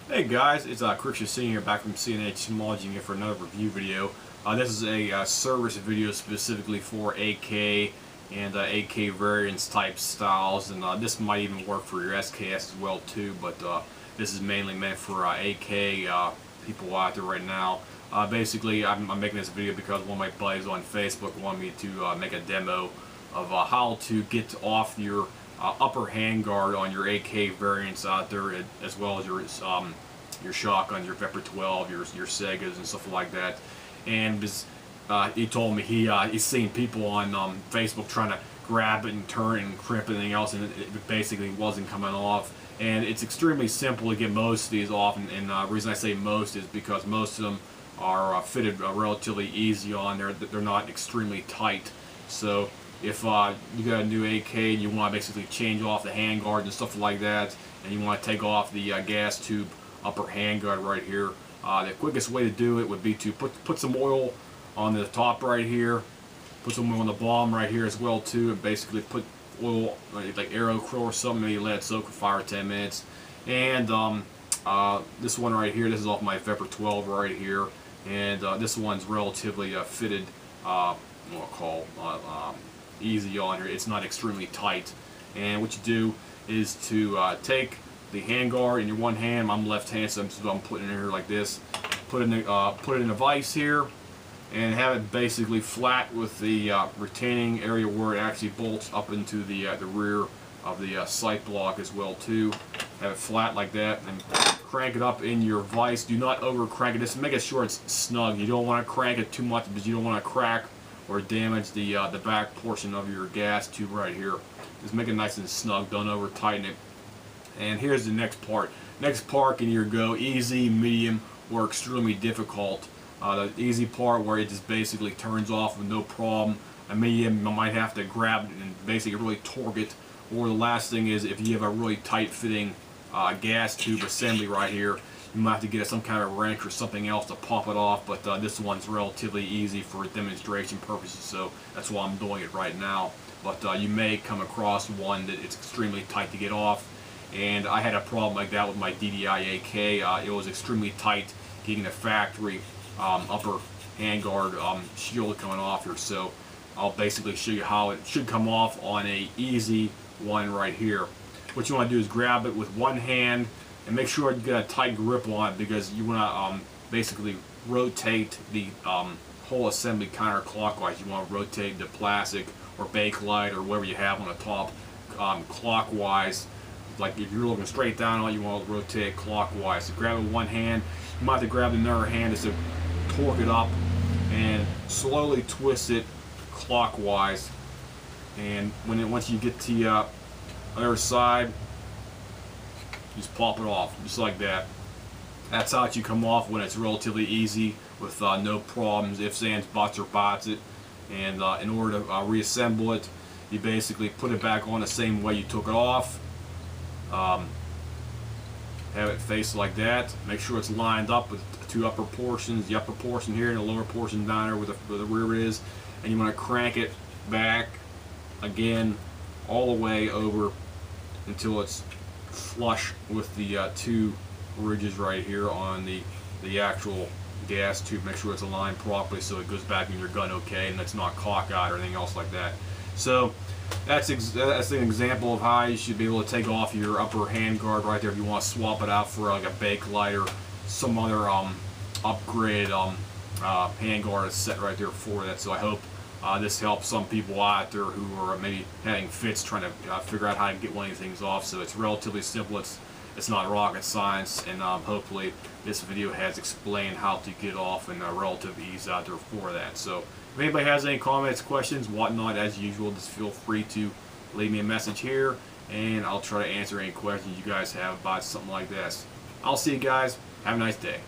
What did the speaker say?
Hey guys, it's Christian Senior back from CNH Technology here for another review video. This is a service video specifically for AK and AK variants type styles, and this might even work for your SKS as well too, but this is mainly meant for AK people out there right now. Basically, I'm making this video because one of my buddies on Facebook wanted me to make a demo of how to get off your upper handguard on your AK variants out there, as well as your shotguns, your Vepr 12, your Segas and stuff like that. And he told me he's seen people on Facebook trying to grab it and turn it and crimp and everything else, and it basically wasn't coming off. And it's extremely simple to get most of these off, and the reason I say most is because most of them are fitted relatively easy on there. They're not extremely tight. So if you got a new AK and you want to basically change off the handguard and stuff like that, and you want to take off the gas tube upper handguard right here, the quickest way to do it would be to put some oil on the top right here, put some oil on the bottom right here as well too, and basically put oil like Aero Crow or something, maybe let it soak for 5 or 10 minutes. And this one right here, this is off my Vepr 12 right here, and this one's relatively fitted, what I'll call easy on here. It's not extremely tight. And what you do is to take the handguard in your one hand. I'm left-handed, so I'm putting it in here like this. Put it in a vise here, and have it basically flat with the retaining area where it actually bolts up into the rear of the sight block as well too. Have it flat like that, and crank it up in your vise. Do not over crank it. Just make sure it's snug. You don't want to crank it too much because you don't want to crack or damage the back portion of your gas tube right here. Just make it nice and snug. Don't over tighten it. And here's the next part. Next part can either go easy, medium, or extremely difficult. The easy part where it just basically turns off with no problem. A medium, you might have to grab it and basically really torque it. Or the last thing is, if you have a really tight fitting gas tube assembly right here, you might have to get some kind of wrench or something else to pop it off, but this one's relatively easy for demonstration purposes, so that's why I'm doing it right now. But you may come across one that it's extremely tight to get off, and I had a problem like that with my DDI AK. It was extremely tight getting the factory upper handguard shield coming off here, so I'll basically show you how it should come off on a easy one right here. What you want to do is grab it with one hand and make sure you get a tight grip on it, because you want to basically rotate the whole assembly counterclockwise. You want to rotate the plastic or bakelite or whatever you have on the top clockwise. Like if you're looking straight down on it, you want to rotate it clockwise. So grab it with one hand. You might have to grab another hand just to torque it up and slowly twist it clockwise. And once you get to the other side, just pop it off, just like that. That's how it should come off when it's relatively easy with no problems, ifs, ands, buts, or bots it. And in order to reassemble it, you basically put it back on the same way you took it off. Have it face like that. Make sure it's lined up with the two upper portions, the upper portion here and the lower portion down there where the rear is. And you want to crank it back again all the way over until it's flush with the two ridges right here on the actual gas tube. Make sure it's aligned properly so it goes back in your gun okay, and it's not cockeyed or anything else like that. So that's an example of how you should be able to take off your upper handguard right there if you want to swap it out for like a bakelite or some other upgrade handguard set right there for that. So I hope this helps some people out there who are maybe having fits trying to figure out how to get one of these things off. So it's relatively simple. It's not rocket science, and hopefully this video has explained how to get off in relative ease out there for that. So if anybody has any comments, questions, whatnot, as usual, just feel free to leave me a message here, and I'll try to answer any questions you guys have about something like this. I'll see you guys. Have a nice day.